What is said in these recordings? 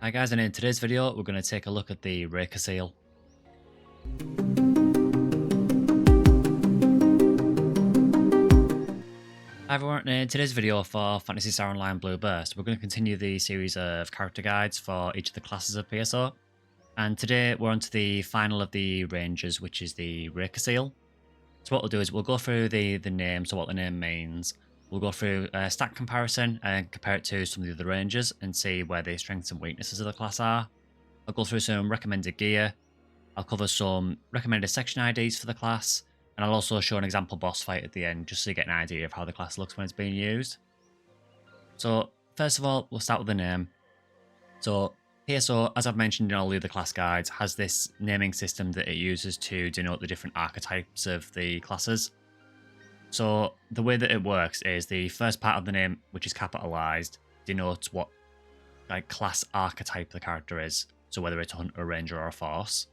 Hi guys, and in today's video we're going to take a look at the RAcaseal. Hi everyone, in today's video for Phantasy Star Online Blue Burst, we're going to continue the series of character guides for each of the classes of PSO. And today we're on to the final of the ranges, which is the RAcaseal. So what we'll do is we'll go through the name, so what the name means. We'll go through a stat comparison and compare it to some of the other ranges and see where the strengths and weaknesses of the class are. I'll go through some recommended gear. I'll cover some recommended section IDs for the class. And I'll also show an example boss fight at the end, just so you get an idea of how the class looks when it's being used. So first of all, we'll start with the name. So PSO, as I've mentioned in all the other class guides, has this naming system that it uses to denote the different archetypes of the classes. So the way that it works is the first part of the name, which is capitalized, denotes what class archetype the character is. So whether it's a hunter, a ranger, or a force.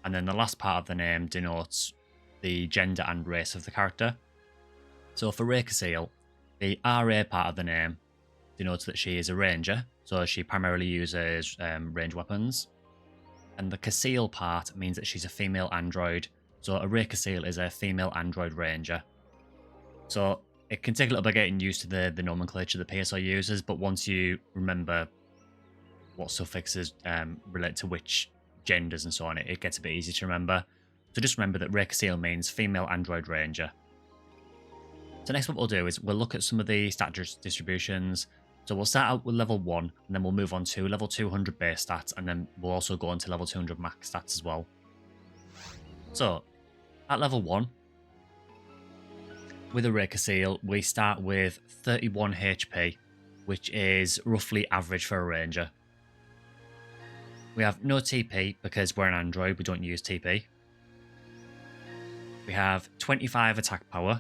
And then the last part of the name denotes the gender and race of the character. So for RAcaseal, the RA part of the name denotes that she is a ranger, so she primarily uses range weapons. And the Caseal part means that she's a female android, so a RAcaseal is a female android ranger. So it can take a little bit getting used to the nomenclature that PSO uses, but once you remember what suffixes relate to which genders and so on, it gets a bit easier to remember. So just remember that RAcaseal means female android ranger. So next what we'll do is we'll look at some of the stat distributions. So we'll start out with level 1, and then we'll move on to level 200 base stats, and then we'll also go on to level 200 max stats as well. So at level 1, with a RAcaseal, we start with 31 HP, which is roughly average for a ranger. We have no TP because we're an android, we don't use TP. We have 25 attack power,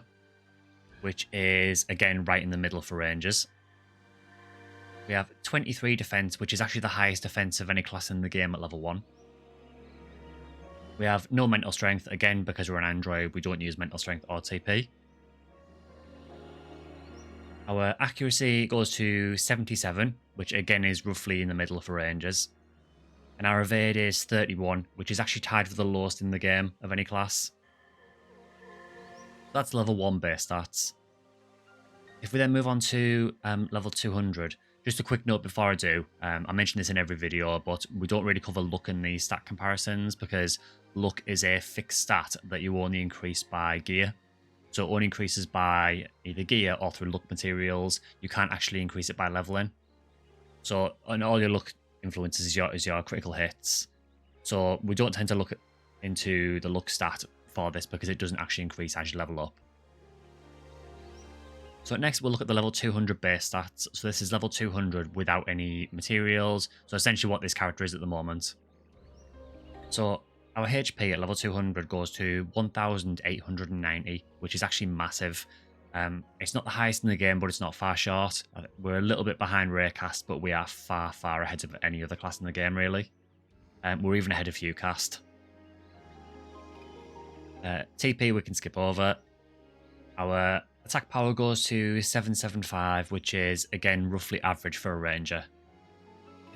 which is again right in the middle for rangers. We have 23 defense, which is actually the highest defense of any class in the game at level 1. We have no mental strength, again because we're an android, we don't use mental strength or TP. Our accuracy goes to 77, which again is roughly in the middle for rangers. And our evade is 31, which is actually tied for the lowest in the game of any class. That's level 1 base stats. If we then move on to level 200, just a quick note before I do, I mention this in every video, but we don't really cover luck in these stat comparisons because luck is a fixed stat that you only increase by gear. So it only increases by either gear or through luck materials. You can't actually increase it by leveling. So and all your luck influences is your critical hits. So we don't tend to look into the luck stat for this because it doesn't actually increase as you level up. So next we'll look at the level 200 base stats. So this is level 200 without any materials. So essentially what this character is at the moment. So our HP at level 200 goes to 1,890, which is actually massive. It's not the highest in the game, but it's not far short. We're a little bit behind RAcast, but we are far, far ahead of any other class in the game, really. We're even ahead of Ucast. TP we can skip over. Our attack power goes to 775, which is, again, roughly average for a ranger.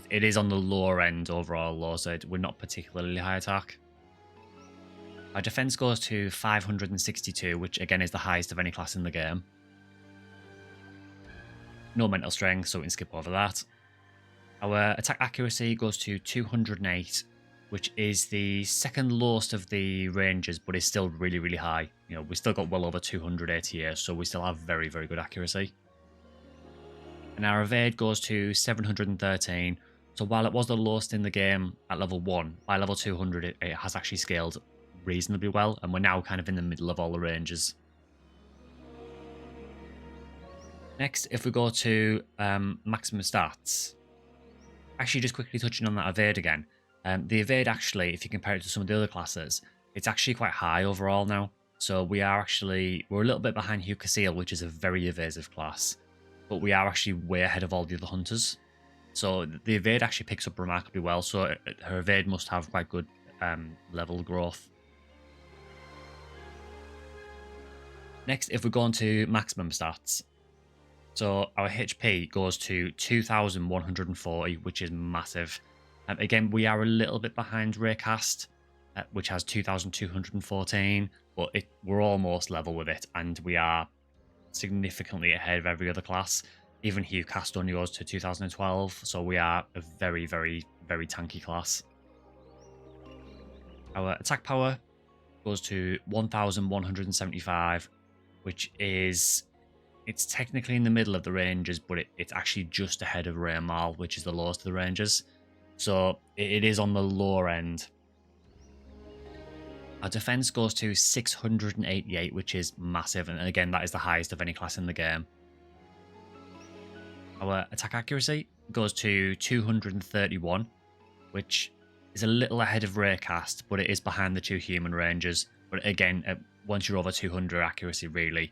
It is on the lower end overall, though, so we're not particularly high attack. Our defense goes to 562, which again is the highest of any class in the game. No mental strength, so we can skip over that. Our attack accuracy goes to 208, which is the second lowest of the rangers, but is still really, really high. You know, we still got well over 200 ATA, so we still have very, very good accuracy. And our evade goes to 713. So while it was the lowest in the game at level 1, by level 200 it has actually scaled reasonably well, and we're now kind of in the middle of all the ranges. Next, if we go to maximum stats, actually just quickly touching on that evade again, the evade actually, if you compare it to some of the other classes, it's actually quite high overall now. So we're a little bit behind RAcaseal, which is a very evasive class, but we are actually way ahead of all the other hunters. So the evade actually picks up remarkably well, so her evade must have quite good level growth. Next, if we go on to maximum stats, so our HP goes to 2,140, which is massive. Again, we are a little bit behind RAcast, which has 2,214, but we're almost level with it, and we are significantly ahead of every other class. Even HughCast only goes to 2012, so we are a very, very, very tanky class. Our attack power goes to 1,175, which is... It's technically in the middle of the ranges, but it's actually just ahead of RAcaseal, which is the lowest of the ranges. So it is on the lower end. Our defense goes to 688, which is massive. And again, that is the highest of any class in the game. Our attack accuracy goes to 231, which is a little ahead of RAcast, but it is behind the two human ranges. But again, once you're over 200 accuracy, really,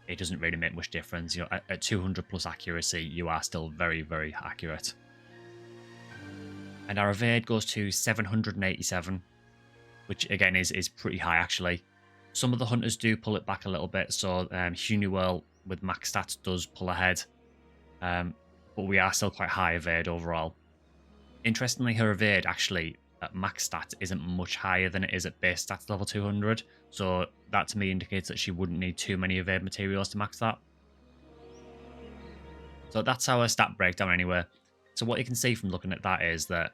it doesn't really make much difference. You know, at 200 plus accuracy, you are still very, very accurate. And our evade goes to 787, which again is pretty high actually. Some of the hunters do pull it back a little bit, so Hunuel with max stats does pull ahead, but we are still quite high evade overall. Interestingly, her evade actually at max stats isn't much higher than it is at base stats level 200, so that to me indicates that she wouldn't need too many evade materials to max that. So that's our stat breakdown anyway. So what you can see from looking at that is that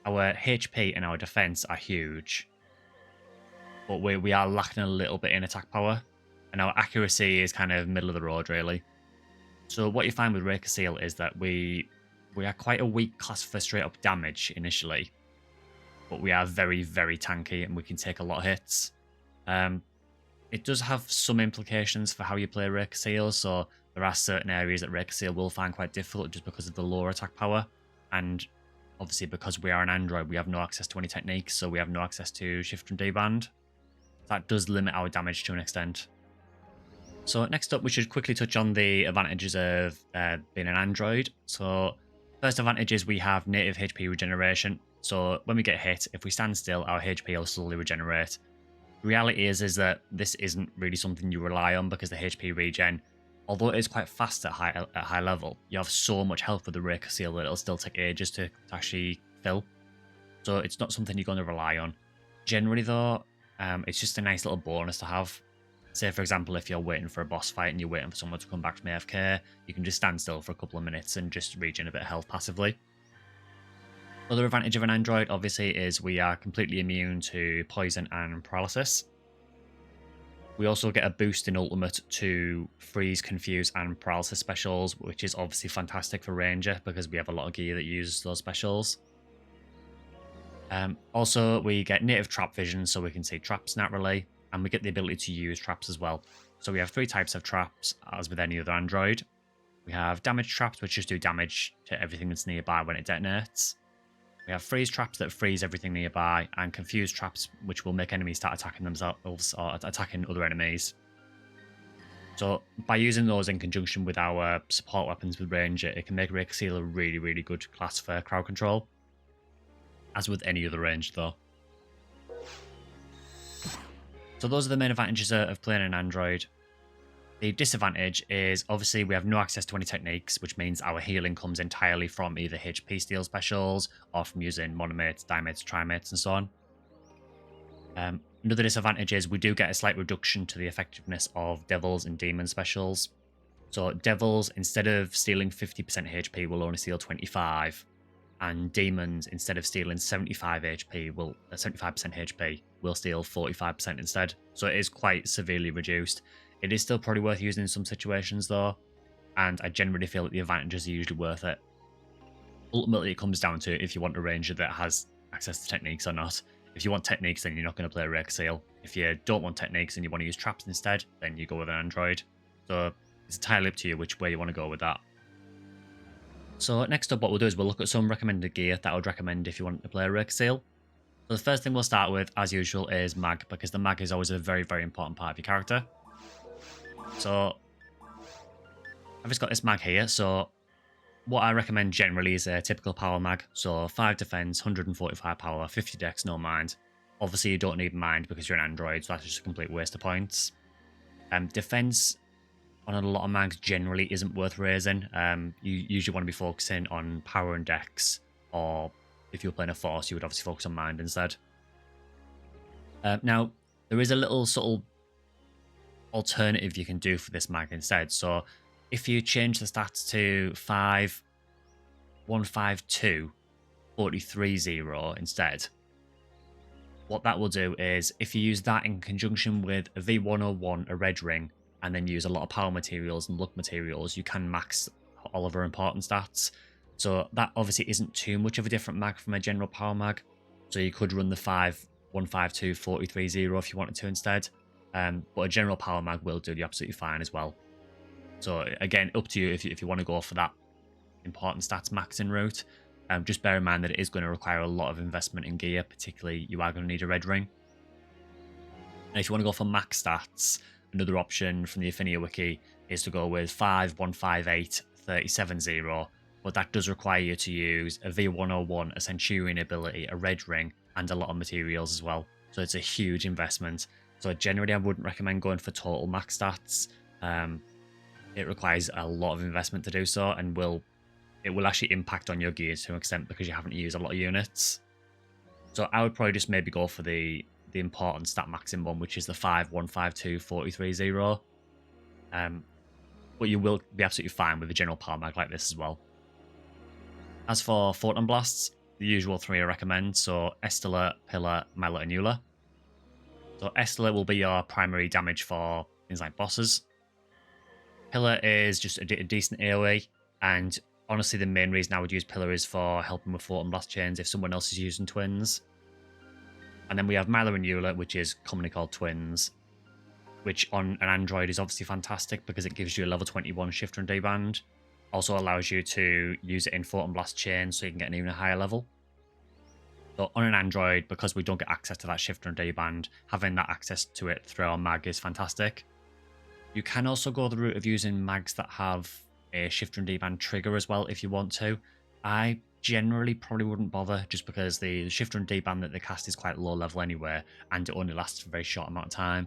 our HP and our defense are huge, but we are lacking a little bit in attack power, and our accuracy is kind of middle of the road really. So what you find with RAcaseal is that we are quite a weak class for straight up damage initially, but we are very, very tanky and we can take a lot of hits. It does have some implications for how you play RAcaseal, so there are certain areas that RAcaseal will find quite difficult just because of the lower attack power, and obviously because we are an android we have no access to any techniques, so we have no access to shift and deband. That does limit our damage to an extent. So next up we should quickly touch on the advantages of being an android. So first advantage is we have native HP regeneration, so when we get hit, if we stand still, our HP will slowly regenerate. The reality is that this isn't really something you rely on, because the HP regen, although it is quite fast at high level, you have so much health with the RAcaseal that it'll still take ages to actually fill. So it's not something you're going to rely on. Generally though, it's just a nice little bonus to have. Say for example, if you're waiting for a boss fight and you're waiting for someone to come back from AFK, you can just stand still for a couple of minutes and just regen a bit of health passively. Other advantage of an android obviously is we are completely immune to poison and paralysis. We also get a boost in ultimate to freeze, confuse and paralysis specials, which is obviously fantastic for ranger because we have a lot of gear that uses those specials. Also we get native trap vision, so we can see traps naturally, and we get the ability to use traps as well. So we have 3 types of traps, as with any other android. We have damage traps, which just do damage to everything that's nearby when it detonates. We have freeze traps that freeze everything nearby, and confuse traps, which will make enemies start attacking themselves or attacking other enemies. So by using those in conjunction with our support weapons with Ranger, it can make RAcaseal a really, really good class for crowd control, as with any other range though. So those are the main advantages of playing an android. The disadvantage is obviously we have no access to any techniques, which means our healing comes entirely from either HP steal specials or from using monomates, dimates, trimates and so on. Another disadvantage is we do get a slight reduction to the effectiveness of devils and demon specials. So devils, instead of stealing 50% HP, will only steal 25, and demons, instead of stealing 75 HP, 75% HP, will steal 45% instead. So it is quite severely reduced. It is still probably worth using in some situations though, and I generally feel that the advantages are usually worth it. Ultimately, it comes down to if you want a ranger that has access to techniques or not. If you want techniques, then you're not going to play RAcaseal. If you don't want techniques and you want to use traps instead, then you go with an android. So it's entirely up to you which way you want to go with that. So next up, what we'll do is we'll look at some recommended gear that I would recommend if you want to play RAcaseal. So the first thing we'll start with, as usual, is mag, because the mag is always a very, very important part of your character. So I've just got this mag here. So what I recommend generally is a typical power mag. So 5 defense, 145 power, 50 dex, no mind. Obviously you don't need mind because you're an android, so that's just a complete waste of points. Defense on a lot of mags generally isn't worth raising. You usually want to be focusing on power and dex, or if you were playing a force, you would obviously focus on mind instead. Now, there is a little subtle alternative you can do for this mag instead. So if you change the stats to 5, 152, 43, 0 instead, what that will do is if you use that in conjunction with a V101, a red ring, and then use a lot of power materials and luck materials, you can max all of her important stats. So that obviously isn't too much of a different mag from a general power mag. So you could run the 5, 152, 43, 0 if you wanted to instead. But a general power mag will do you absolutely fine as well. So again, up to you if you want to go for that important stats maxing route. Just bear in mind that it is going to require a lot of investment in gear, particularly you are going to need a red ring. And if you want to go for max stats, another option from the Affinia wiki is to go with 5, 158, 37, 0. But that does require you to use a V101, a Centurion ability, a red ring, and a lot of materials as well. So it's a huge investment. So generally I wouldn't recommend going for total max stats. It requires a lot of investment to do so, and it will actually impact on your gear to an extent because you haven't used a lot of units. So I would probably just maybe go for the important stat maximum one, which is the 5, 152, 43, 0. But you will be absolutely fine with a general power mag like this as well. As for Photon Blasts, the usual 3 I recommend, so Estella, Pillar, Mela, and Eula. So Estella will be your primary damage for things like bosses. Pillar is just a decent AoE, and honestly the main reason I would use Pillar is for helping with Photon Blast chains if someone else is using Twins. And then we have Mela and Eula, which is commonly called Twins, which on an Android is obviously fantastic because it gives you a level 21 shifter and D-band. Also allows you to use it in Photon Blast chains so you can get an even higher level. So on an Android, because we don't get access to that shifter and D-band, having that access to it through our mag is fantastic. You can also go the route of using mags that have a shifter and D-band trigger as well if you want to. I generally probably wouldn't bother just because the shifter and D-band that they cast is quite low level anyway, and it only lasts for a very short amount of time.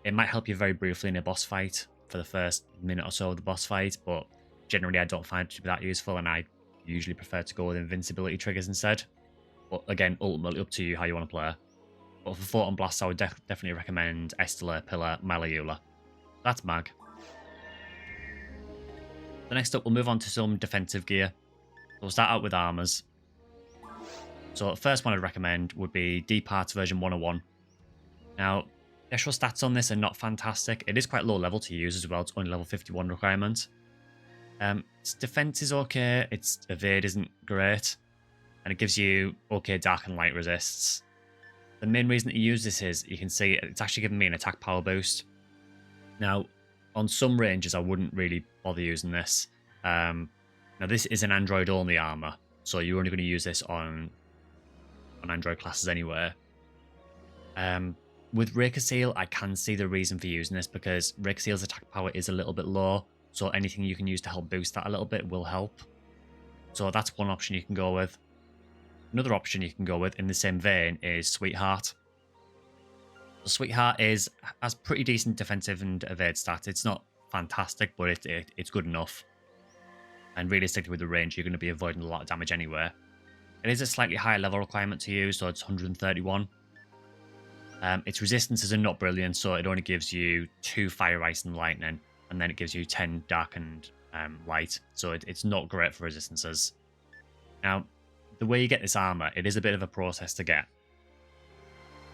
It might help you very briefly in a boss fight for the first minute or so of the boss fight, but generally I don't find it to be that useful, and I usually prefer to go with invincibility triggers instead. But again, ultimately up to you how you want to play. But for Photon Blast, I would definitely recommend Estella, Pillar, Mela, Eula. That's mag. So next up, we'll move on to some defensive gear. So we'll start out with armors. So the first one I'd recommend would be D-Parts version 101. Now, the actual stats on this are not fantastic. It is quite low level to use as well. It's only level 51 requirement. Its defense is okay. Its evade isn't great. And it gives you okay dark and light resists. The main reason that you use this is, you can see it's actually giving me an attack power boost. Now, on some ranges, I wouldn't really bother using this. Now, this is an Android-only armor, so you're only going to use this on Android classes anyway. With RAcaseal, I can see the reason for using this because RAcaseal's attack power is a little bit low, so anything you can use to help boost that a little bit will help. So that's one option you can go with. Another option you can go with in the same vein is Sweetheart. So Sweetheart has pretty decent defensive and evade stats. It's not fantastic, but it's good enough. And realistically with the range, you're going to be avoiding a lot of damage anyway. It is a slightly higher level requirement to use, so it's 131. Its resistances are not brilliant, so it only gives you 2 fire, ice, and lightning, and then it gives you 10 dark and light, so it's not great for resistances. Now, the way you get this armor, it is a bit of a process to get.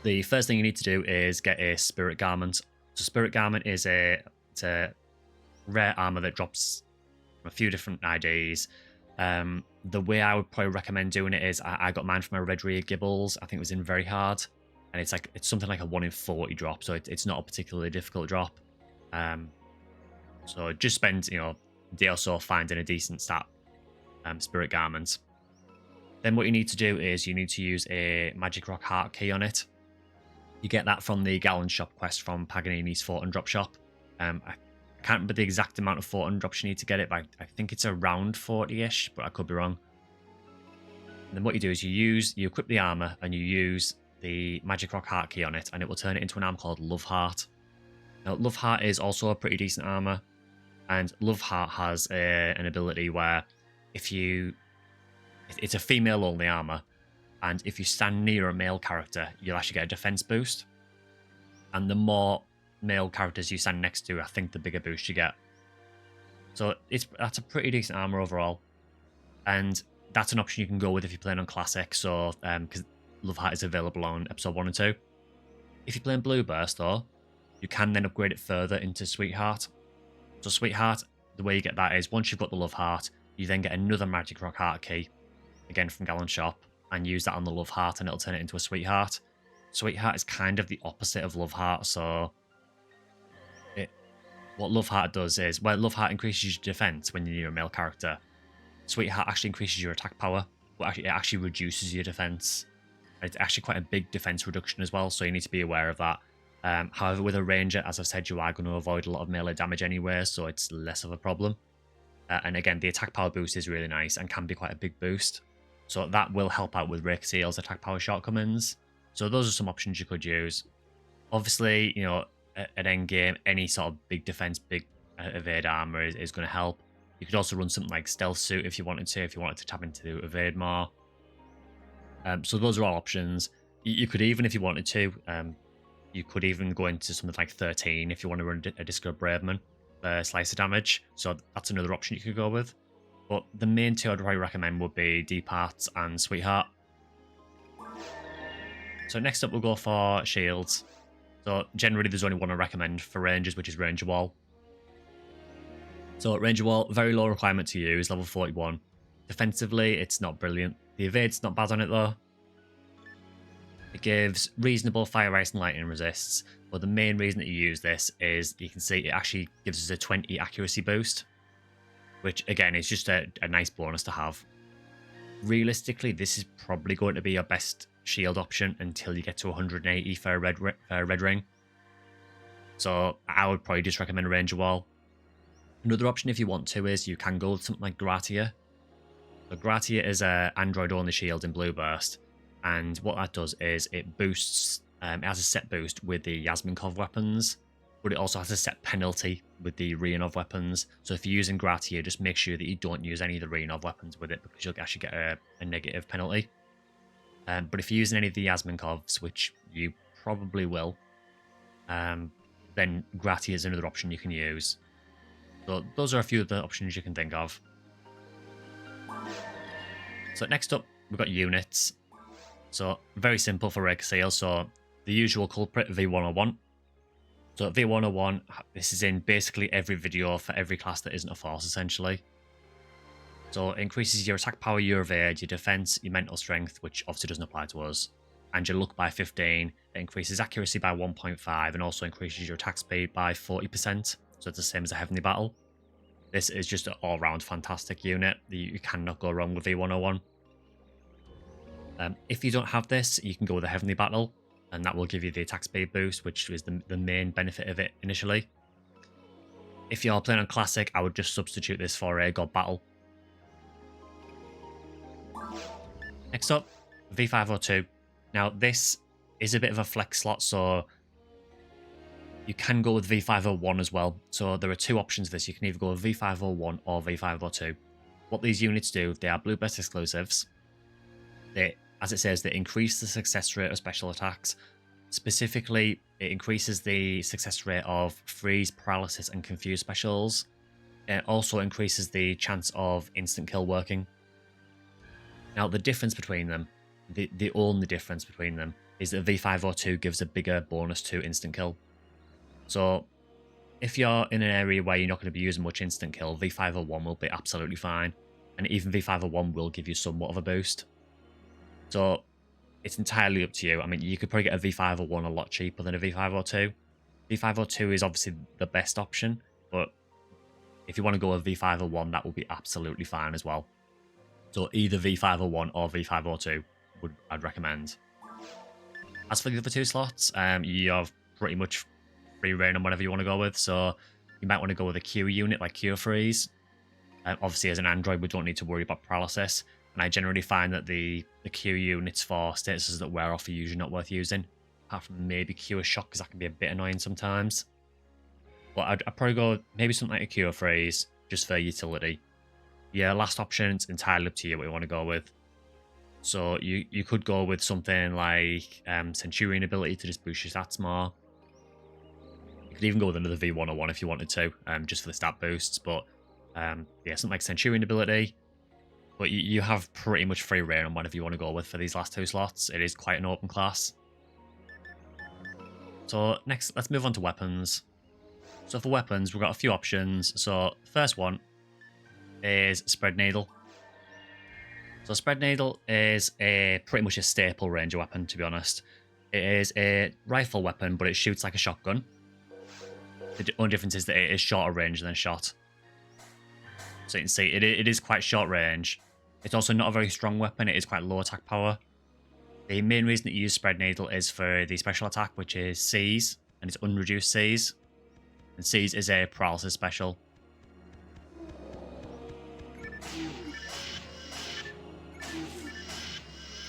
The first thing you need to do is get a Spirit Garment. So Spirit Garment is it's a rare armor that drops from a few different IDs. The way I would probably recommend doing it is I got mine from a Red Rear Gibbles. I think it was in very hard, and it's something like a 1 in 40 drop, so it's not a particularly difficult drop. So just spend a day or so finding a decent stat Spirit Garment. Then what you need to do is you need to use a Magic Rock Heart key on it. You get that from the Gallon Shop quest from Paganini's Photon Drop Shop. I can't remember the exact amount of Photon drops you need to get it, but I think it's around 40-ish, but I could be wrong. And then what you do is you equip the armor and you use the Magic Rock Heart key on it, and it will turn it into an armor called Love Heart. Now, Love Heart is also a pretty decent armor, and Love Heart has an ability where it's a female-only armor, and if you stand near a male character, you'll actually get a defense boost. And the more male characters you stand next to, I think the bigger boost you get. So that's a pretty decent armor overall. And that's an option you can go with if you're playing on Classic, so because Love Heart is available on episode 1 and 2. If you're playing Blue Burst though, you can then upgrade it further into Sweetheart. So Sweetheart, the way you get that is once you've got the Love Heart, you then get another Magic Rock Heart key, again from Gallon Shop, and use that on the Love Heart and it'll turn it into a Sweetheart. Sweetheart is kind of the opposite of Love Heart, so what Love Heart does is, well, Love Heart increases your defense when you're near a male character. Sweetheart actually increases your attack power, but it actually reduces your defense. It's actually quite a big defense reduction as well, so you need to be aware of that. However, with a ranger, as I've said, you are going to avoid a lot of melee damage anyway, so it's less of a problem. And again, the attack power boost is really nice and can be quite a big boost. So that will help out with RAcaseal's attack power shortcomings. So those are some options you could use. Obviously, you know, at endgame, any sort of big defense, big evade armor is going to help. You could also run something like Stealth Suit if you wanted to tap into evade more. So those are all options. You could even, if you wanted to, you could even go into something like 13 if you want to run a Disco Braveman slicer damage. So that's another option you could go with. But the main two I'd probably recommend would be Departs and Sweetheart. So next up we'll go for shields. So generally there's only one I recommend for rangers, which is Ranger Wall. So Ranger Wall, very low requirement to use, level 41. Defensively, it's not brilliant. The evade's not bad on it though. It gives reasonable fire, ice and lightning resists, but the main reason that you use this is you can see it actually gives us a 20 accuracy boost, which again is just a nice bonus to have. Realistically, this is probably going to be your best shield option until you get to 180 for a red ring. So I would probably just recommend Ranger Wall. Another option if you want to is you can go with something like Gratia. So Gratia is a Android only shield in Blue Burst, and what that does is it boosts, it has a set boost with the Yasminkov weapons, but it also has a set penalty with the Rionov weapons. So if you're using Gratia, just make sure that you don't use any of the Rionov weapons with it, because you'll actually get a negative penalty. But if you're using any of the Yasminkovs, which you probably will, then Gratia is another option you can use. So those are a few of the options you can think of. So next up, we've got units. So very simple for RAcaseal. So the usual culprit, V101. So V101, this is in basically every video for every class that isn't a force, essentially. So it increases your attack power, your evade, your defense, your mental strength, which obviously doesn't apply to us, and your luck by 15. It increases accuracy by 1.5 and also increases your attack speed by 40%. So it's the same as a Heavenly Battle. This is just an all-round fantastic unit. You cannot go wrong with V101. If you don't have this, you can go with a Heavenly Battle, and that will give you the attack speed boost, which is the main benefit of it initially. If you're playing on Classic, I would just substitute this for a God Battle. Next up, V502. Now, this is a bit of a flex slot, so you can go with V501 as well. So there are two options for this. You can either go with V501 or V502. What these units do, they are Blue Burst exclusives. They, as it says, they increase the success rate of special attacks. Specifically, it increases the success rate of freeze, paralysis, and confuse specials. It also increases the chance of instant kill working. Now, the difference between them, the only difference between them, is that V502 gives a bigger bonus to instant kill. So, if you're in an area where you're not going to be using much instant kill, V501 will be absolutely fine. And even V501 will give you somewhat of a boost. So, it's entirely up to you. I mean, you could probably get a V501 a lot cheaper than a V502. V502 is obviously the best option, but if you want to go with V501, that will be absolutely fine as well. So either V501 or V502 I'd recommend. As for the other two slots, you have pretty much free reign on whatever you want to go with. So you might want to go with a Q unit like Cure Freeze. Obviously, as an Android, we don't need to worry about paralysis. And I generally find that the Q units for statuses that wear off are usually not worth using. Apart from maybe Cure Shock, because that can be a bit annoying sometimes. But I'd probably go maybe something like a Cure Freeze, just for utility. Yeah, last option, it's entirely up to you what you want to go with. So you could go with something like Centurion ability to just boost your stats more. You could even go with another V101 if you wanted to, just for the stat boosts. But yeah, something like Centurion ability. But you have pretty much free reign on whatever you want to go with for these last 2 slots. It is quite an open class. So next, let's move on to weapons. So for weapons, we've got a few options. So first one is Spread Needle. So Spread Needle is pretty much a staple ranger weapon, to be honest. It is a rifle weapon, but it shoots like a shotgun. The only difference is that it is shorter range than shot. So you can see it is quite short range. It's also not a very strong weapon. It is quite low attack power. The main reason that you use Spread Needle is for the special attack, which is Seize, and it's unreduced Seize. And Seize is a paralysis special.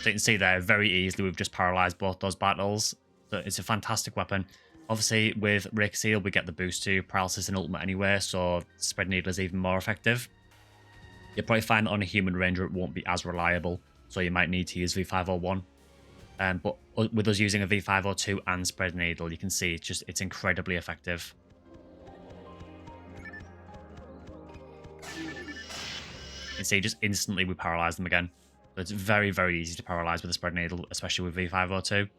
So you can see there, very easily we've just paralyzed both those battles. So it's a fantastic weapon. Obviously, with RAcaseal, we get the boost to paralysis and ultimate anyway, so Spread Needle is even more effective. You'll probably find that on a human ranger it won't be as reliable, so you might need to use V501. But with us using a V502 and Spread Needle, you can see it's incredibly effective. You can see just instantly we paralyze them again. So it's very, very easy to paralyze with a Spread Needle, especially with V502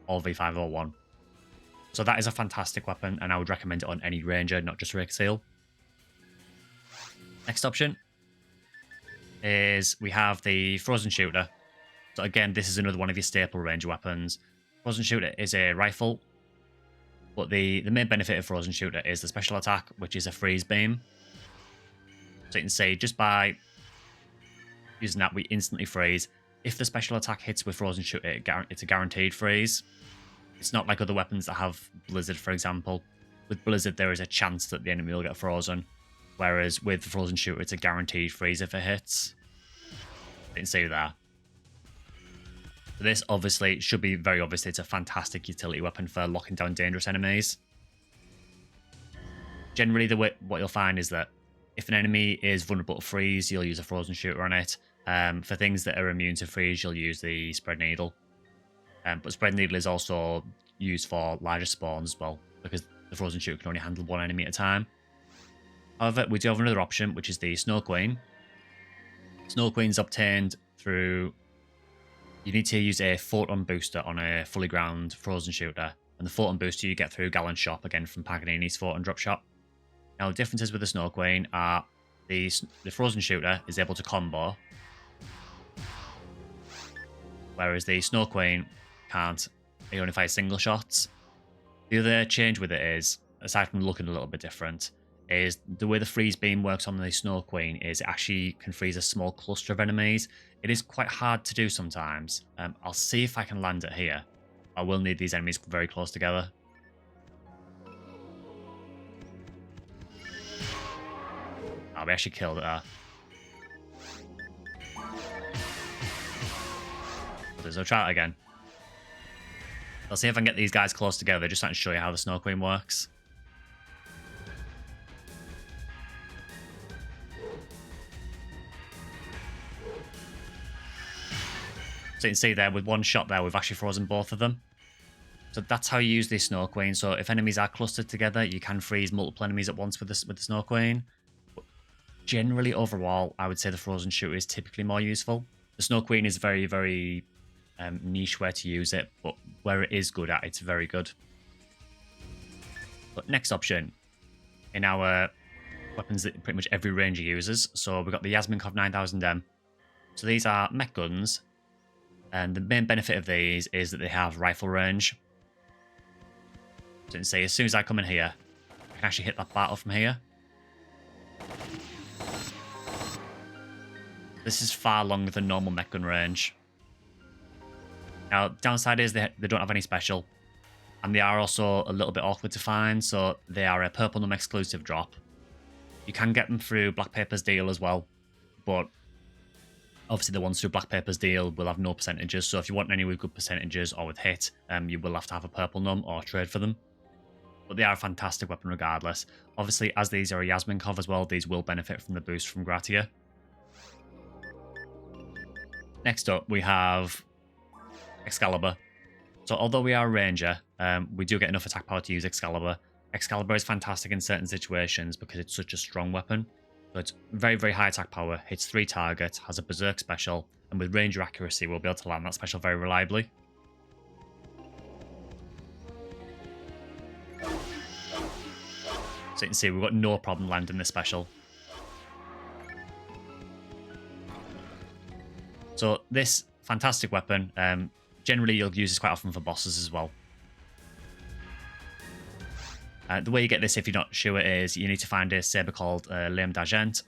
or V501. So that is a fantastic weapon, and I would recommend it on any ranger, not just RAcaseal. Next option is we have the Frozen Shooter. So again, this is another one of your staple ranger weapons. Frozen Shooter is a rifle, but the main benefit of Frozen Shooter is the special attack, which is a freeze beam. So you can see just by using that, we instantly freeze. If the special attack hits with Frozen Shooter, it's a guaranteed freeze. It's not like other weapons that have Blizzard, for example. With Blizzard, there is a chance that the enemy will get frozen. Whereas with the Frozen Shooter, it's a guaranteed freeze if it hits. You can see there. This obviously should be very obvious. It's a fantastic utility weapon for locking down dangerous enemies. Generally, what you'll find is that if an enemy is vulnerable to freeze, you'll use a Frozen Shooter on it. For things that are immune to freeze, you'll use the Spread Needle. But Spread Needle is also used for larger spawns as well, because the Frozen Shooter can only handle one enemy at a time. However, we do have another option, which is the Snow Queen. Snow Queen's obtained through... You need to use a Photon Booster on a fully ground Frozen Shooter. And the Photon Booster you get through Gallon Shop, again from Paganini's Photon Drop Shop. Now, the differences with the Snow Queen are the Frozen Shooter is able to combo, whereas the Snow Queen can't. It only fires single shots. The other change with it is, aside from looking a little bit different, is the way the freeze beam works on the Snow Queen is it actually can freeze a small cluster of enemies. It is quite hard to do sometimes. I'll see if I can land it here. I will need these enemies very close together. Oh, we actually killed it there. So I'll try it again. I'll see if I can get these guys close together, just to show you how the Snow Queen works. So you can see there, with one shot there, we've actually frozen both of them. So that's how you use the Snow Queen. So if enemies are clustered together, you can freeze multiple enemies at once with the Snow Queen. But generally, overall, I would say the Frozen Shooter is typically more useful. The Snow Queen is very, very niche where to use it, but where it is good at, it's very good. But next option in our weapons that pretty much every ranger uses. So we've got the Yasminkov 9000M. So these are mech guns, and the main benefit of these is that they have rifle range. So you can see, as soon as I come in here, I can actually hit that battle from here. This is far longer than normal mech gun range. Now, downside is they don't have any special, and they are also a little bit awkward to find, so they are a Purple Num exclusive drop. You can get them through Black Paper's deal as well, but obviously the ones through Black Paper's deal will have no percentages, so if you want any with good percentages or with hit, you will have to have a Purple Num or trade for them. But they are a fantastic weapon regardless. Obviously, as these are a Yasminkov as well, these will benefit from the boost from Gratia. Next up, we have Excalibur. So although we are a ranger, we do get enough attack power to use Excalibur. Excalibur is fantastic in certain situations because it's such a strong weapon. So it's very, very high attack power, hits 3 targets, has a berserk special, and with ranger accuracy, we'll be able to land that special very reliably. So you can see we've got no problem landing this special. So this fantastic weapon, generally you'll use this quite often for bosses as well. The way you get this if you're not sure is you need to find a saber called Lame d'Argent,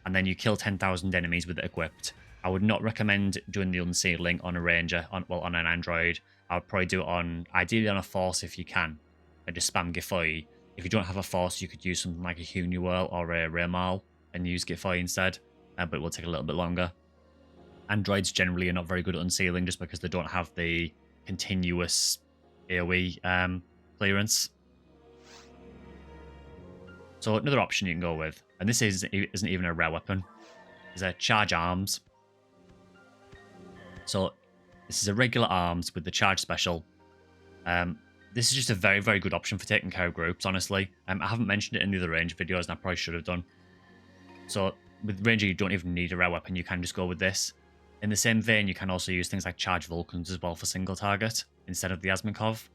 and then you kill 10,000 enemies with it equipped. I would not recommend doing the unsealing on a ranger, on an android. I would probably do it ideally on a force if you can, and just spam Gifoy. If you don't have a force, you could use something like a Hunuel or a Ramal and use Gifoy instead, but it will take a little bit longer. Androids generally are not very good at unsealing just because they don't have the continuous AoE clearance. So another option you can go with, and this isn't even a rare weapon, is a charge arms. So this is a regular arms with the charge special. This is just a very, very good option for taking care of groups, honestly. I haven't mentioned it in the other range videos, and I probably should have done. So with ranger, you don't even need a rare weapon. You can just go with this. In the same vein, you can also use things like charge Vulcans as well for single target instead of the Asminkov.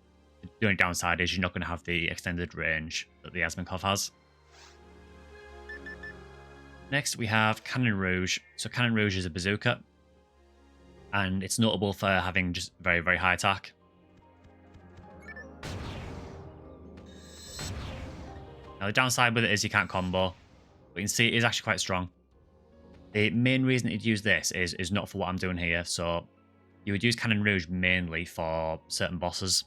The only downside is you're not going to have the extended range that the Asminkov has. Next, we have Canon Rouge. So Canon Rouge is a bazooka, and it's notable for having just very, very high attack. Now, the downside with it is you can't combo, but you can see it is actually quite strong. The main reason you'd use this is not for what I'm doing here. So you would use Canon Rouge mainly for certain bosses.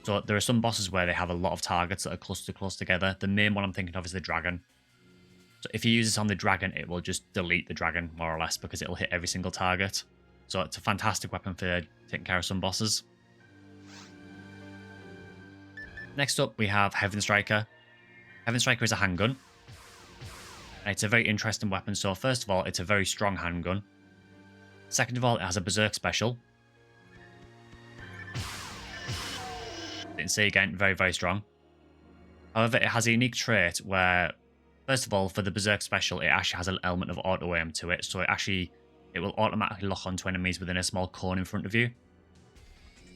So there are some bosses where they have a lot of targets that are clustered close together. The main one I'm thinking of is the dragon. So if you use this on the dragon, it will just delete the dragon, more or less, because it'll hit every single target. So it's a fantastic weapon for taking care of some bosses. Next up, we have Heaven Striker. Heaven Striker is a handgun. It's a very interesting weapon. So first of all, it's a very strong handgun. Second of all, it has a berserk special. Didn't say again, very, very strong. However, it has a unique trait where, first of all, for the berserk special, it actually has an element of auto aim to it. So it will automatically lock onto enemies within a small cone in front of you.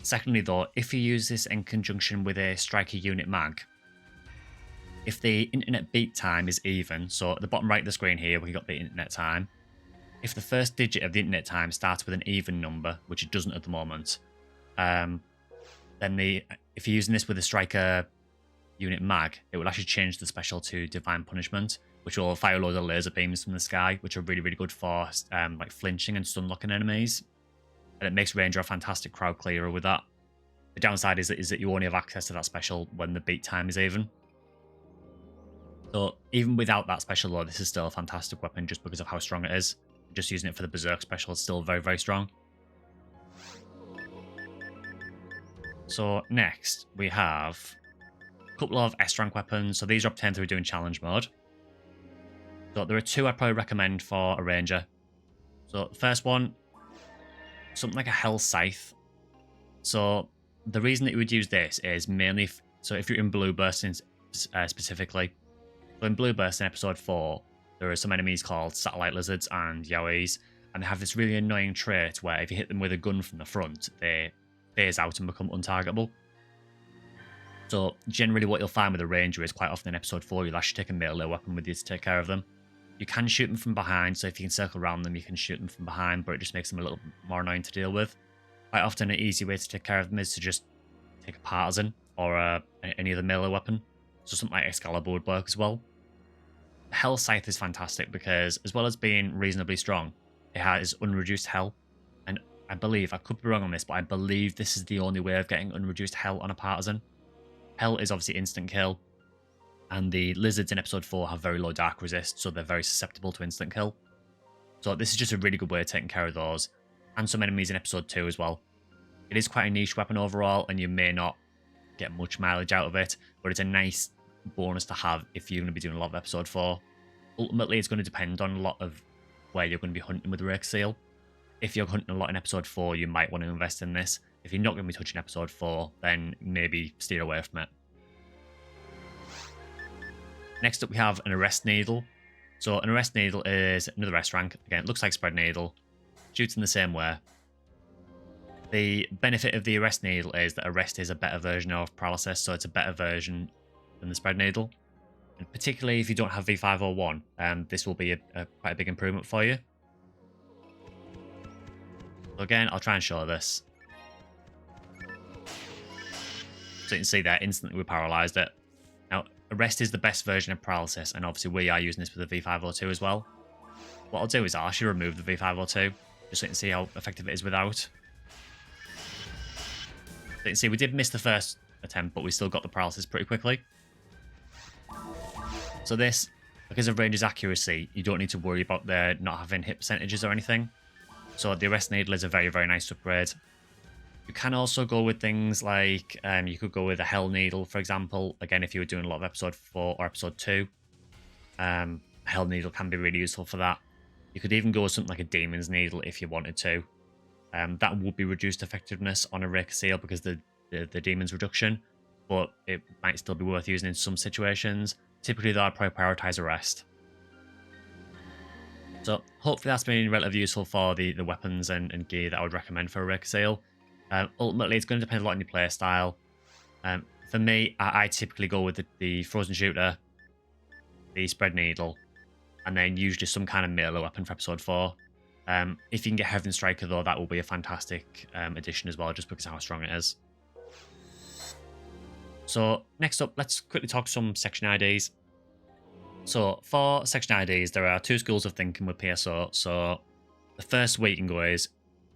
Secondly, though, if you use this in conjunction with a striker unit mag, if the internet beat time is even, so at the bottom right of the screen here, we got the internet time. If the first digit of the internet time starts with an even number, which it doesn't at the moment, then if you're using this with a striker unit mag, it will actually change the special to Divine Punishment, which will fire a load of laser beams from the sky, which are really, really good for like flinching and stun locking enemies. And it makes Ranger a fantastic crowd clearer with that. The downside is that you only have access to that special when the beat time is even. So even without that special though, this is still a fantastic weapon just because of how strong it is. Just using it for the Berserk special is still very, very strong. So next, we have a couple of S-rank weapons. So these are obtained through doing challenge mode. So there are two I'd probably recommend for a ranger. So the first one, something like a Hell Scythe. So the reason that you would use this is mainly, so if you're in Blue Burst specifically. So in Blue Burst in episode 4, there are some enemies called Satellite Lizards and Yowies, and they have this really annoying trait where if you hit them with a gun from the front, they phase out and become untargetable. So generally what you'll find with a ranger is quite often in episode 4, you'll actually take a melee weapon with you to take care of them. You can shoot them from behind, so if you can circle around them, you can shoot them from behind, but it just makes them a little more annoying to deal with. Quite often an easy way to take care of them is to just take a partisan or any other melee weapon. So something like Excalibur would work as well. Hell Scythe is fantastic because, as well as being reasonably strong, it has unreduced hell. And I believe, I could be wrong on this, but I believe this is the only way of getting unreduced hell on a partisan. Hell is obviously instant kill, and the lizards in episode 4 have very low dark resist, so they're very susceptible to instant kill. So this is just a really good way of taking care of those, and some enemies in episode 2 as well. It is quite a niche weapon overall, and you may not get much mileage out of it, but it's a nice bonus to have if you're going to be doing a lot of episode 4. Ultimately, it's going to depend on a lot of where you're going to be hunting with RAcaseal. if you're hunting a lot in episode 4, you might want to invest in this. If you're not going to be touching episode 4, then maybe steer away from it. Next up, we have an arrest needle. So an arrest needle is another S rank. Again, it looks like spread needle, shoots in the same way. The benefit of the arrest needle is that arrest is a better version of paralysis, so it's a better version than the spread needle. And particularly if you don't have V501, this will be quite a big improvement for you. So again, I'll try and show this. So you can see there, instantly we paralyzed it. Now, arrest is the best version of paralysis, and obviously we are using this with the V502 as well. What I'll do is I'll actually remove the V502, just so you can see how effective it is without. So you can see we did miss the first attempt, but we still got the paralysis pretty quickly. So this, because of range's accuracy, you don't need to worry about there not having hit percentages or anything. So the arrest needle is a very, very nice upgrade. You can also go with things like, you could go with a hell needle, for example. Again, if you were doing a lot of episode 4 or episode 2, hell needle can be really useful for that. You could even go with something like a demon's needle if you wanted to. That would be reduced effectiveness on a RAcaseal because the demon's reduction, but it might still be worth using in some situations. Typically, though, I'd probably prioritize arrest. So hopefully that's been relatively useful for the weapons and gear that I would recommend for a RAcaseal. Ultimately, it's going to depend a lot on your player style. For me, I typically go with the frozen shooter, the spread needle, and then usually some kind of melee weapon for episode 4. If you can get Heaven Striker, though, that will be a fantastic addition as well, just because of how strong it is. So next up, let's quickly talk some section IDs. So for section IDs, there are 2 schools of thinking with PSO. So the first way you can go is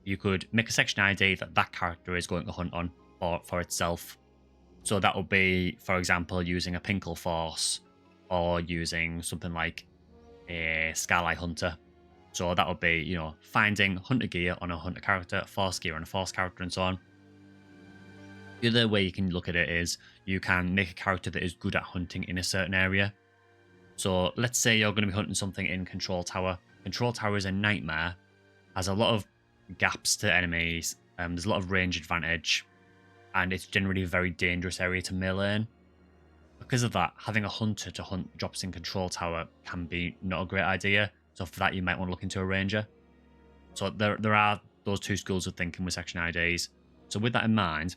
you could make a section ID that character is going to hunt on for itself. So that would be, for example, using a Pinkle Force or using something like a Skylight Hunter. So that would be, you know, finding hunter gear on a hunter character, force gear on a force character, and so on. The other way you can look at it is you can make a character that is good at hunting in a certain area. So let's say you're going to be hunting something in Control Tower. Control Tower is a nightmare, has a lot of gaps to enemies, there's a lot of range advantage, and it's generally a very dangerous area to melee in. Because of that, having a hunter to hunt drops in Control Tower can be not a great idea. So for that, you might want to look into a ranger. So there are those 2 schools of thinking with section IDs. So with that in mind,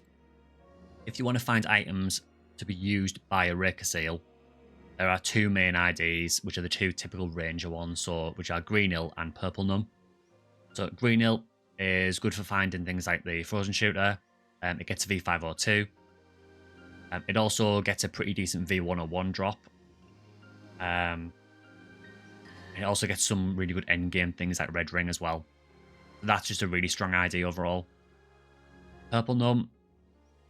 if you want to find items to be used by a RAcaseal, there are 2 main IDs, which are the 2 typical ranger ones, so which are Greenhill and Purple Num. So Greenhill is good for finding things like the frozen shooter. It gets a V502. It also gets a pretty decent V101 drop. It also gets some really good endgame things like Red Ring as well. That's just a really strong ID overall. Purple Num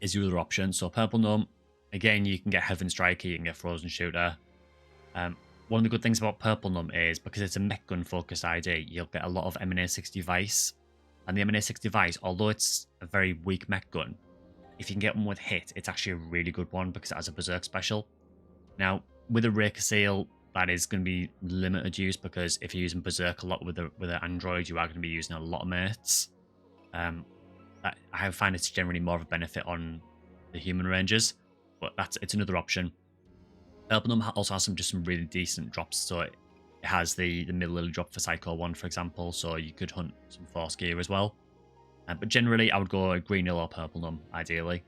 is your other option. So Purple Num, again, you can get Heaven Striker, you can get Frozen Shooter. One of the good things about Purple Num is because it's a mech gun focused ID, you'll get a lot of M&A60 Vice. And the M&A60 Vice, although it's a very weak mech gun, if you can get one with hit, it's actually a really good one because it has a Berserk special. Now, with a RAcaseal, that is going to be limited use because if you're using Berserk a lot with an Android, you are going to be using a lot of mates. I find it's generally more of a benefit on the human rangers, but it's another option. Purple Num also has some really decent drops, so it has the middle drop for Psycho 1, for example, so you could hunt some Force gear as well. But generally, I would go Greenhill or Purple Num, ideally.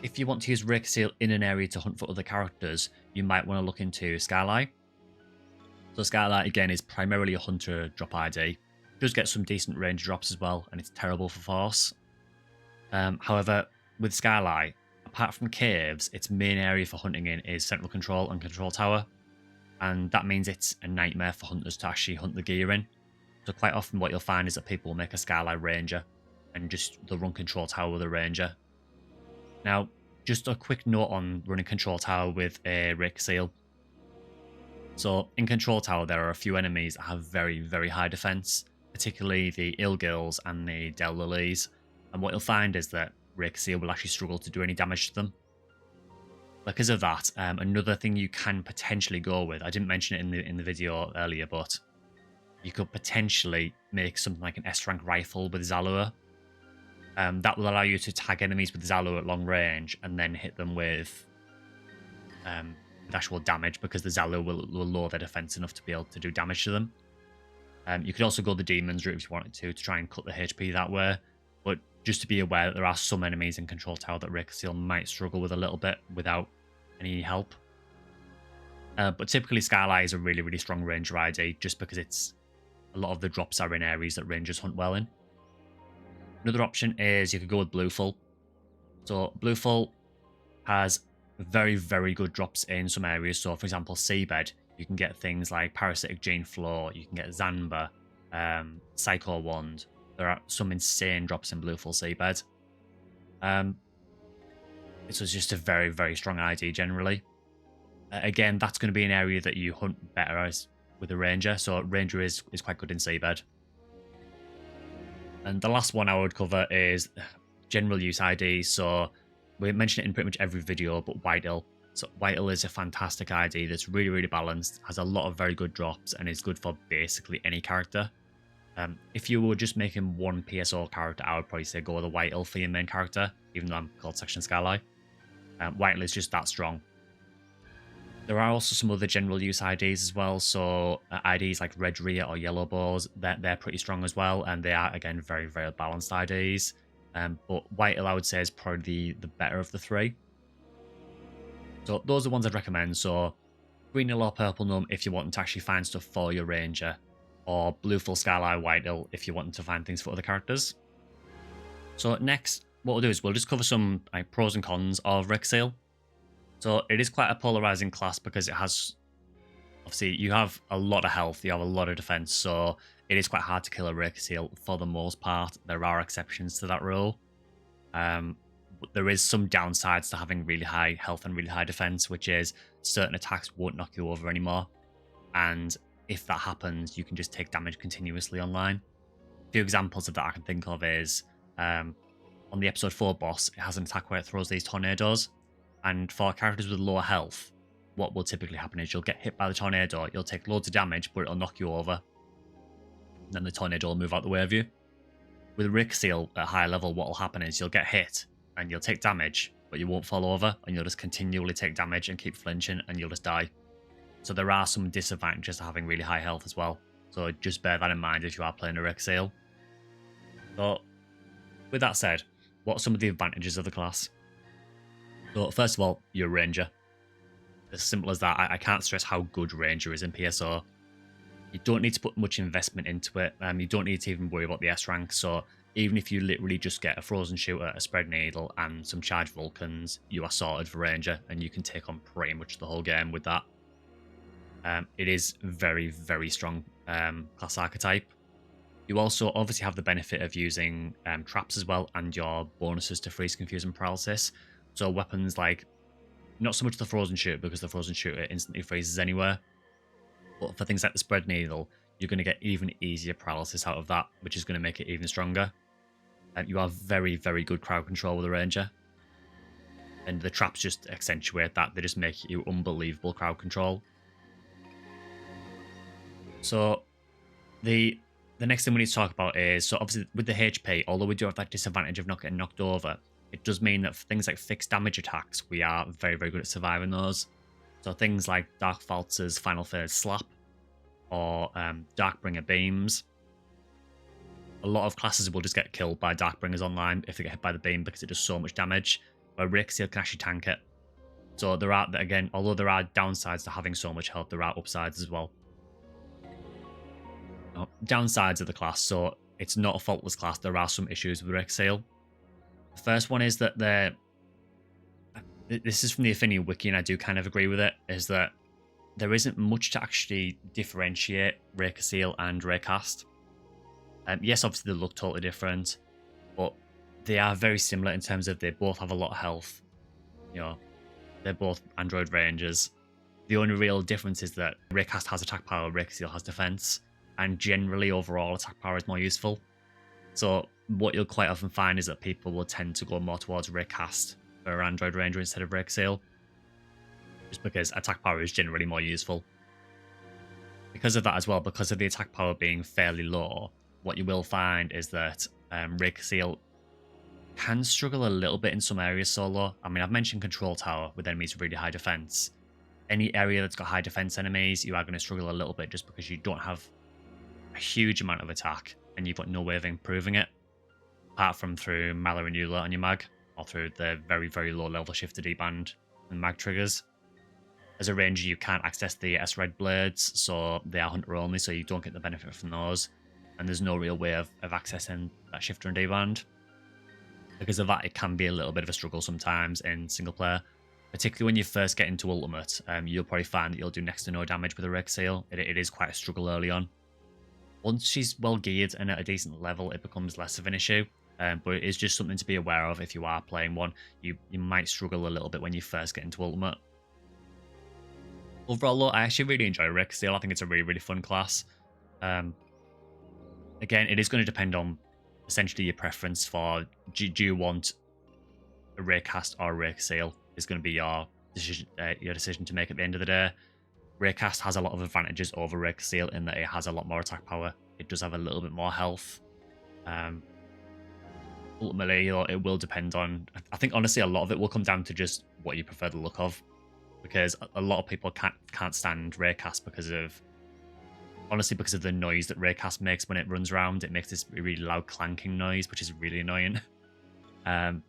If you want to use RAcaseal in an area to hunt for other characters, you might want to look into Skylight. So Skylight, again, is primarily a hunter drop ID. Does get some decent range drops as well, and it's terrible for Force. However, with Skylight, apart from caves, its main area for hunting in is Central Control and Control Tower. And that means it's a nightmare for hunters to actually hunt the gear in. So quite often what you'll find is that people will make a Skylight Ranger and they'll run Control Tower with a Ranger. Now, just a quick note on running Control Tower with a RAcaseal. So in Control Tower, there are a few enemies that have very, very high defense, particularly the Ilgils and the Del Lilies. And what you'll find is that RAcaseal will actually struggle to do any damage to them. Because of that, another thing you can potentially go with, I didn't mention it in the video earlier, but you could potentially make something like an S-rank rifle with Zalur. That will allow you to tag enemies with Zalur at long range and then hit them with actual damage, because the Zalur will lower their defense enough to be able to do damage to them. You could also go the demons route if you wanted to try and cut the HP that way. But just to be aware that there are some enemies in Control Tower that RAcaseal might struggle with a little bit without any help. But typically Skylight is a really, really strong ranger ID, just because a lot of the drops are in areas that rangers hunt well in. Another option is you could go with Bluefull. So Bluefull has very, very good drops in some areas. So for example, Seabed, you can get things like Parasitic Gene Flow, you can get Zanba, Psycho Wand. There are some insane drops in Bluefull Seabed. This was just a very, very strong ID generally. Again, that's going to be an area that you hunt better as with a ranger, so ranger is quite good in Seabed. And the last one I would cover is general use ID. So we mention it in pretty much every video, but Whitehall. So Whitehall is a fantastic ID that's really, really balanced, has a lot of very good drops, and is good for basically any character. If you were just making one PSO character, I would probably say go with a Whitehall for your main character, even though I'm called Section Skylight. Whitehall is just that strong. There are also some other general use IDs as well, so IDs like Red Rhea or Yellow Bows, they're pretty strong as well, and they are, again, very, very balanced IDs. But Whitehall, I would say, is probably the better of the three. So those are the ones I'd recommend. So Green Hill or Purple Gnome if you want to actually find stuff for your ranger, or Bluefull Skylight Whitehall if you want to find things for other characters. So next, what we'll do is we'll just cover some pros and cons of RAcaseal. So it is quite a polarizing class because it has, obviously, you have a lot of health, you have a lot of defense, so it is quite hard to kill a RAcaseal for the most part. There are exceptions to that rule. But there is some downsides to having really high health and really high defense, which is certain attacks won't knock you over anymore. And if that happens, you can just take damage continuously online. A few examples of that I can think of is on the episode 4 boss, it has an attack where it throws these tornadoes. And for characters with lower health, what will typically happen is you'll get hit by the tornado, you'll take loads of damage, but it'll knock you over. And then the tornado will move out the way of you. With RAcaseal at higher level, what will happen is you'll get hit and you'll take damage, but you won't fall over, and you'll just continually take damage and keep flinching, and you'll just die. So there are some disadvantages to having really high health as well. So just bear that in mind if you are playing a RAcaseal. So with that said, what are some of the advantages of the class? So first of all, you're a ranger. As simple as that. I can't stress how good ranger is in PSO. You don't need to put much investment into it. You don't need to even worry about the S rank. So even if you literally just get a frozen shooter, a spread needle, and some charged Vulcans, you are sorted for ranger, and you can take on pretty much the whole game with that. It is very, very strong class archetype. You also obviously have the benefit of using traps as well, and your bonuses to freeze, confuse, and paralysis. So weapons like, not so much the frozen shooter, because the frozen shooter instantly freezes anywhere, but for things like the spread needle, you're going to get even easier paralysis out of that, which is going to make it even stronger. You have very, very good crowd control with a ranger, and the traps just accentuate that. They just make you unbelievable crowd control. So the next thing we need to talk about is, so obviously with the HP, although we do have that disadvantage of not getting knocked over, it does mean that for things like fixed damage attacks, we are very, very good at surviving those. So things like Dark Falz's Final Phase Slap, or Darkbringer Beams. A lot of classes will just get killed by Darkbringers online if they get hit by the beam, because it does so much damage, where RAcaseal can actually tank it. So there are, again, although there are downsides to having so much health, there are upsides as well. Now, downsides of the class, so it's not a faultless class, there are some issues with RAcaseal. The first one is that this is from the Affinity Wiki, and I do kind of agree with it, is that there isn't much to actually differentiate RAcaseal and Raycast. Yes, obviously they look totally different, but they are very similar in terms of they both have a lot of health. You know, they're both Android Rangers. The only real difference is that Raycast has attack power, RAcaseal has defense, and generally overall attack power is more useful. So what you'll quite often find is that people will tend to go more towards Raycast for Android Ranger instead of RAcaseal, just because attack power is generally more useful. Because of that as well, because of the attack power being fairly low, what you will find is that RAcaseal can struggle a little bit in some areas solo. I mean, I've mentioned control tower with enemies with really high defense. Any area that's got high defense enemies, you are going to struggle a little bit just because you don't have a huge amount of attack and you've got no way of improving it, apart from through Mala Renewal on your mag, or through the very, very low level shifter D-band and mag triggers. As a ranger, you can't access the S-Red blades, so they are hunter only, so you don't get the benefit from those. And there's no real way of accessing that shifter and D-band. Because of that, it can be a little bit of a struggle sometimes in single player. Particularly when you first get into Ultimate, you'll probably find that you'll do next to no damage with a RAcaseal. It is quite a struggle early on. Once she's well geared and at a decent level, it becomes less of an issue. But it is just something to be aware of if you are playing one. You might struggle a little bit when you first get into Ultimate. Overall, though, I actually really enjoy RAcaseal. I think it's a really, really fun class. Again, it is going to depend on essentially your preference for do you want a Raycast or a RAcaseal is going to be your decision to make at the end of the day. Raycast has a lot of advantages over RAcaseal in that it has a lot more attack power. It does have a little bit more health. Ultimately, it will depend on... I think, honestly, a lot of it will come down to just what you prefer the look of. Because a lot of people can't stand Raycast because of... Honestly, because of the noise that Raycast makes when it runs around. It makes this really loud clanking noise, which is really annoying. And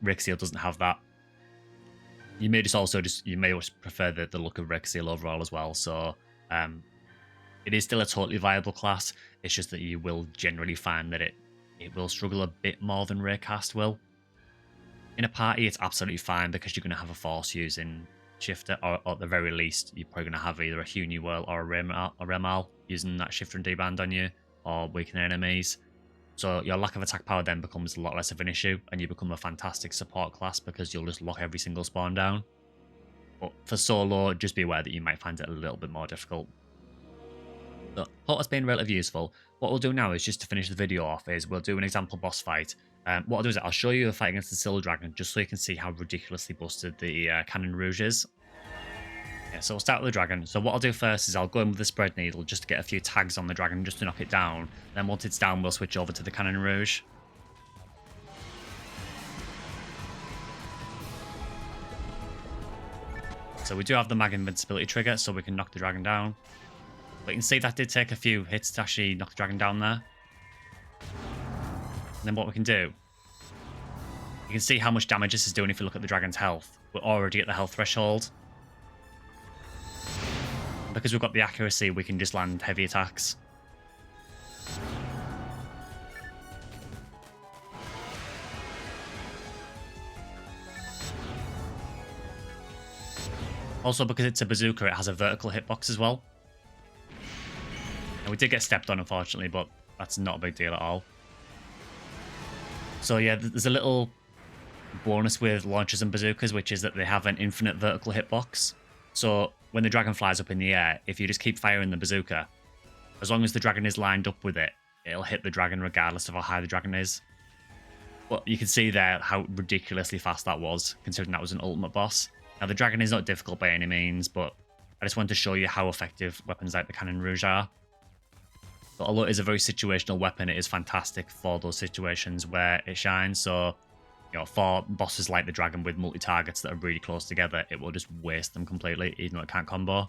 RAcaseal doesn't have that. You may just prefer the look of RAcaseal overall as well. So it is still a totally viable class. It's just that you will generally find that it will struggle a bit more than Raycast will. In a party, it's absolutely fine because you're going to have a force using shifter, or at the very least, you're probably going to have either a Hugh New Whirl or a Remal using that shifter and D-band on you, or weakening enemies. So your lack of attack power then becomes a lot less of an issue, and you become a fantastic support class because you'll just lock every single spawn down. But for solo, just be aware that you might find it a little bit more difficult. So, hope that's been relatively useful. What we'll do now is, just to finish the video off, is we'll do an example boss fight. What I'll do is I'll show you a fight against the Silver Dragon, just so you can see how ridiculously busted the Canon Rouge is. Yeah, so we'll start with the dragon. So what I'll do first is I'll go in with the spread needle just to get a few tags on the dragon, just to knock it down. Then once it's down, we'll switch over to the Canon Rouge. So we do have the mag invincibility trigger, so we can knock the dragon down. But you can see that did take a few hits to actually knock the dragon down there. And then what we can do, you can see how much damage this is doing if you look at the dragon's health. We're already at the health threshold. Because we've got the accuracy, we can just land heavy attacks. Also, because it's a bazooka, it has a vertical hitbox as well. And we did get stepped on, unfortunately, but that's not a big deal at all. So yeah, there's a little bonus with launchers and bazookas, which is that they have an infinite vertical hitbox. So when the dragon flies up in the air, if you just keep firing the bazooka, as long as the dragon is lined up with it, it'll hit the dragon regardless of how high the dragon is. But you can see there how ridiculously fast that was, considering that was an ultimate boss. Now, the dragon is not difficult by any means, but I just wanted to show you how effective weapons like the Canon Rouge are. But although it is a very situational weapon, it is fantastic for those situations where it shines. So, you know, for bosses like the dragon with multi-targets that are really close together, it will just waste them completely, even though it can't combo.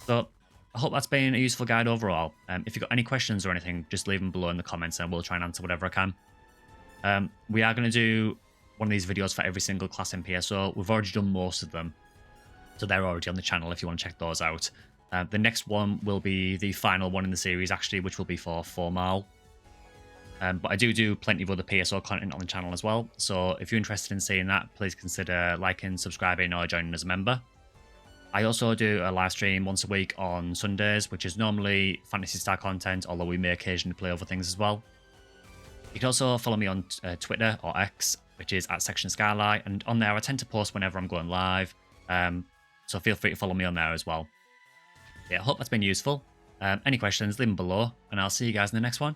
So, I hope that's been a useful guide overall. If you've got any questions or anything, just leave them below in the comments and we'll try and answer whatever I can. We are going to do one of these videos for every single class in PSO. We've already done most of them, so they're already on the channel if you want to check those out. The next one will be the final one in the series, actually, which will be for Formal. But I do plenty of other PSO content on the channel as well, so if you're interested in seeing that, please consider liking, subscribing, or joining as a member. I also do a live stream once a week on Sundays, which is normally Phantasy Star content, although we may occasionally play other things as well. You can also follow me on Twitter or X, which is @SectionSkylight, and on there I tend to post whenever I'm going live, so feel free to follow me on there as well. Yeah, I hope that's been useful. Any questions, leave them below, and I'll see you guys in the next one.